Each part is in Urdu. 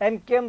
MKM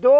2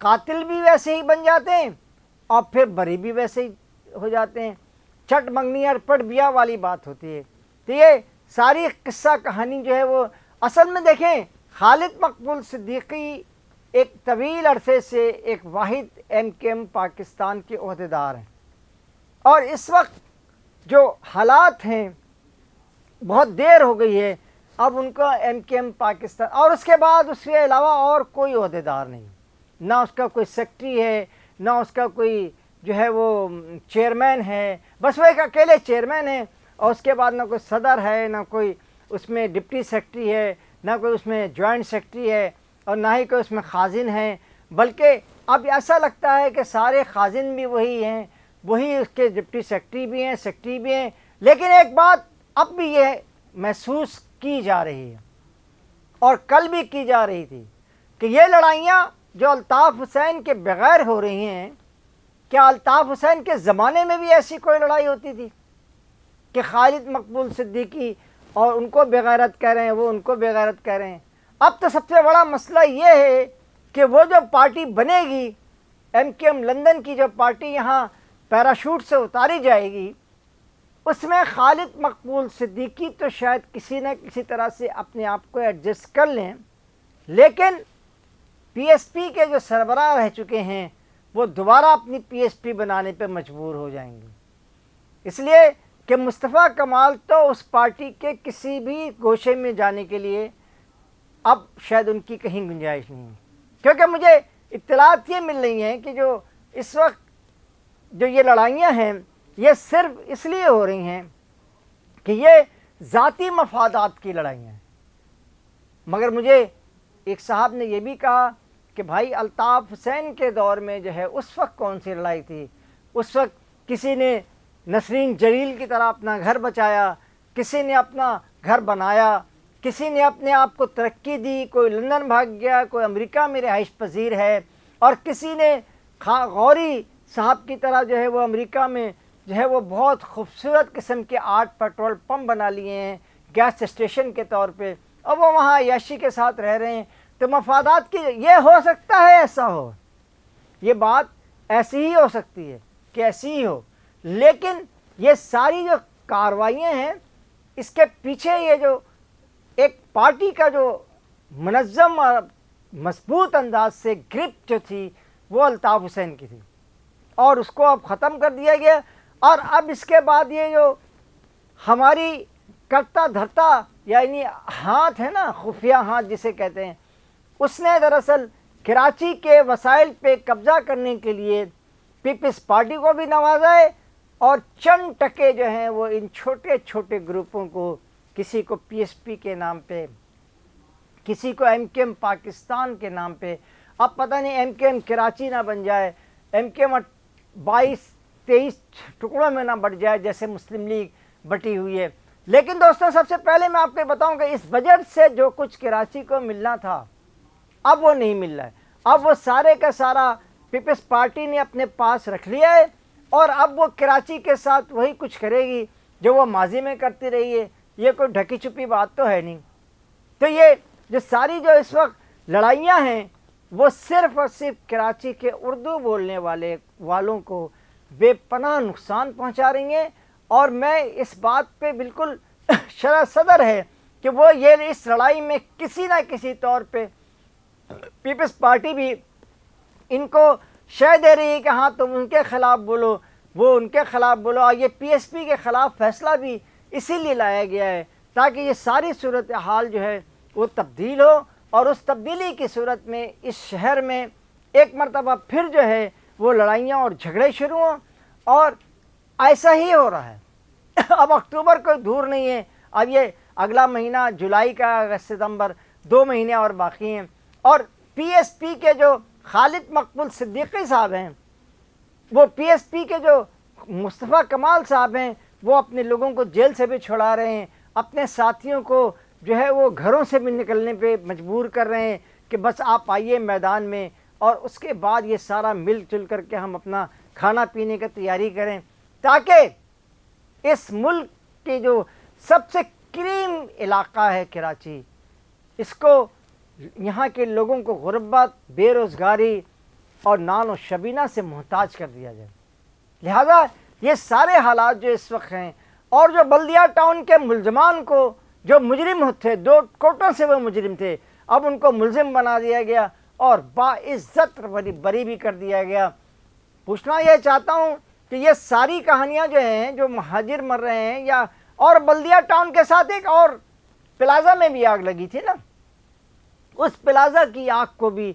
قاتل بھی ویسے ہی بن جاتے ہیں اور پھر بری بھی ویسے ہی ہو جاتے ہیں. چٹ منگنی اور پٹ بیاہ والی بات ہوتی ہے. تو یہ ساری قصہ کہانی جو ہے وہ اصل میں دیکھیں خالد مقبول صدیقی ایک طویل عرصے سے ایک واحد ایم کیو ایم پاکستان کے عہدیدار ہیں، اور اس وقت جو حالات ہیں بہت دیر ہو گئی ہے اب ان کا ایم کیو ایم پاکستان، اور اس کے بعد اس کے علاوہ اور کوئی عہدیدار نہیں، نہ اس کا کوئی سیکٹری ہے، نہ اس کا کوئی جو ہے وہ چیئرمین ہے، بس وہ ایک اکیلے چیئرمین ہیں، اور اس کے بعد نہ کوئی صدر ہے، نہ کوئی اس میں ڈپٹی سیکٹری ہے، نہ کوئی اس میں جوائنٹ سیکٹری ہے، اور نہ ہی کوئی اس میں خازن ہے. بلکہ اب ایسا لگتا ہے کہ سارے خازن بھی وہی ہیں، وہی اس کے ڈپٹی سیکٹری بھی ہیں، سیکٹری بھی ہیں. لیکن ایک بات اب بھی یہ محسوس کی جا رہی ہے اور کل بھی کی جا رہی تھی کہ یہ لڑائیاں جو الطاف حسین کے بغیر ہو رہی ہیں، کیا الطاف حسین کے زمانے میں بھی ایسی کوئی لڑائی ہوتی تھی کہ خالد مقبول صدیقی اور ان کو بغیرت کہہ رہے ہیں، وہ ان کو بغیرت کہہ رہے ہیں؟ اب تو سب سے بڑا مسئلہ یہ ہے کہ وہ جو پارٹی بنے گی، ایم کیو ایم لندن کی جو پارٹی یہاں پیراشوٹ سے اتاری جائے گی، اس میں خالد مقبول صدیقی تو شاید کسی نہ کسی طرح سے اپنے آپ کو ایڈجسٹ کر لیں، لیکن پی ایس پی کے جو سربراہ رہ چکے ہیں وہ دوبارہ اپنی پی ایس پی بنانے پہ مجبور ہو جائیں گے، اس لیے کہ مصطفیٰ کمال تو اس پارٹی کے کسی بھی گوشے میں جانے کے لیے اب شاید ان کی کہیں گنجائش نہیں ہے. کیونکہ مجھے اطلاعات یہ مل رہی ہیں کہ جو اس وقت جو یہ لڑائیاں ہیں یہ صرف اس لیے ہو رہی ہیں کہ یہ ذاتی مفادات کی لڑائیاں ہیں. مگر مجھے ایک صاحب نے یہ بھی کہا کہ بھائی الطاف حسین کے دور میں جو ہے اس وقت کون سی لڑائی تھی؟ اس وقت کسی نے نسرین جلیل کی طرح اپنا گھر بچایا، کسی نے اپنا گھر بنایا، کسی نے اپنے آپ کو ترقی دی، کوئی لندن بھاگ گیا، کوئی امریکہ میں رہائش پذیر ہے، اور کسی نے غوری صاحب کی طرح جو ہے وہ امریکہ میں جو ہے وہ بہت خوبصورت قسم کے 8 پیٹرول پمپ بنا لیے ہیں گیس اسٹیشن کے طور پہ، اور وہ وہاں عیاشی کے ساتھ رہ رہے ہیں. تو مفادات کی یہ ہو سکتا ہے ایسا ہو، یہ بات ایسی ہی ہو سکتی ہے کہ ایسی ہی ہو، لیکن یہ ساری جو کارروائیاں ہیں اس کے پیچھے یہ جو ایک پارٹی کا جو منظم اور مضبوط انداز سے گرپ جو تھی وہ الطاف حسین کی تھی، اور اس کو اب ختم کر دیا گیا. اور اب اس کے بعد یہ جو ہماری کرتا دھرتا یعنی ہاتھ ہے نا، خفیہ ہاتھ جسے کہتے ہیں، اس نے دراصل کراچی کے وسائل پہ قبضہ کرنے کے لیے پیپلز پارٹی کو بھی نوازا ہے، اور چند ٹکے جو ہیں وہ ان چھوٹے چھوٹے گروپوں کو، کسی کو پی ایس پی کے نام پہ، کسی کو ایم کیو ایم پاکستان کے نام پہ، اب پتہ نہیں ایم کیو ایم کراچی نہ بن جائے، ایم کیو ایم 22-23 ٹکڑوں میں نہ بٹ جائے جیسے مسلم لیگ بٹی ہوئی ہے. لیکن دوستوں سب سے پہلے میں آپ کو بتاؤں کہ اس بجٹ سے جو کچھ کراچی کو ملنا تھا اب وہ نہیں مل رہا ہے. اب وہ سارے کا سارا پیپلز پارٹی نے اپنے پاس رکھ لیا ہے، اور اب وہ کراچی کے ساتھ وہی کچھ کرے گی جو وہ ماضی میں کرتی رہی ہے. یہ کوئی ڈھکی چھپی بات تو ہے نہیں. تو یہ جو ساری جو اس وقت لڑائیاں ہیں وہ صرف اور صرف کراچی کے اردو بولنے والوں کو بے پناہ نقصان پہنچا رہی ہیں، اور میں اس بات پہ بالکل شرح صدر ہے کہ وہ یہ اس لڑائی میں کسی نہ کسی طور پہ پیپلز پارٹی بھی ان کو شے دے رہی ہے کہ ہاں تم ان کے خلاف بولو، وہ ان کے خلاف بولو. اور یہ پی ایس پی کے خلاف فیصلہ بھی اسی لیے لایا گیا ہے تاکہ یہ ساری صورتحال جو ہے وہ تبدیل ہو، اور اس تبدیلی کی صورت میں اس شہر میں ایک مرتبہ پھر جو ہے وہ لڑائیاں اور جھگڑے شروع ہوں. اور ایسا ہی ہو رہا ہے. اب اکتوبر کوئی دور نہیں ہے، اب یہ اگلا مہینہ جولائی کا، اگست ستمبر 2 مہینے اور باقی ہیں. اور پی ایس پی کے جو خالد مقبول صدیقی صاحب ہیں، وہ پی ایس پی کے جو مصطفیٰ کمال صاحب ہیں، وہ اپنے لوگوں کو جیل سے بھی چھڑا رہے ہیں، اپنے ساتھیوں کو جو ہے وہ گھروں سے بھی نکلنے پہ مجبور کر رہے ہیں کہ بس آپ آئیے میدان میں، اور اس کے بعد یہ سارا مل جل کر کے ہم اپنا کھانا پینے کی تیاری کریں، تاکہ اس ملک کی جو سب سے کریم علاقہ ہے کراچی، اس کو یہاں کے لوگوں کو غربت، بے روزگاری، اور نان و شبینہ سے محتاج کر دیا جائے۔ لہذا یہ سارے حالات جو اس وقت ہیں، اور جو بلدیہ ٹاؤن کے ملزمان کو، جو مجرم تھے، 2 کوٹوں سے وہ مجرم تھے، اب ان کو ملزم بنا دیا گیا اور باعزت بری بھی کر دیا گیا۔ پوچھنا یہ چاہتا ہوں کہ یہ ساری کہانیاں جو ہیں، جو مہاجر مر رہے ہیں، یا اور بلدیہ ٹاؤن کے ساتھ ایک اور پلازا میں بھی آگ لگی تھی نا، اس پلازا کی آگ کو بھی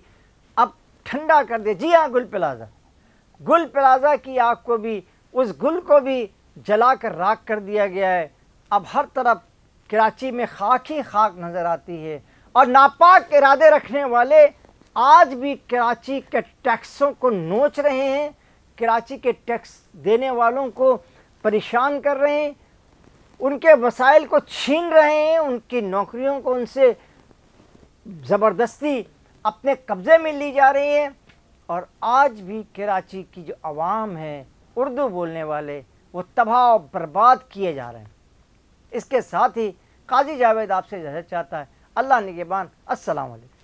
اب ٹھنڈا کر دیا۔ جی ہاں، گل پلازا کی آگ کو بھی، اس گل کو بھی جلا کر راکھ کر دیا گیا ہے۔ اب ہر طرف کراچی میں خاک ہی خاک نظر آتی ہے، اور ناپاک ارادے رکھنے والے آج بھی کراچی کے ٹیکسوں کو نوچ رہے ہیں، کراچی کے ٹیکس دینے والوں کو پریشان کر رہے ہیں، ان کے وسائل کو چھین رہے ہیں، ان کی نوکریوں کو ان سے زبردستی اپنے قبضے میں لی جا رہی ہے۔ اور آج بھی کراچی کی جو عوام ہے، اردو بولنے والے، وہ تباہ و برباد کیے جا رہے ہیں۔ اس کے ساتھ ہی قاضی جاوید آپ سے اجازت چاہتا ہے۔ اللہ نگہبان۔ السلام علیکم۔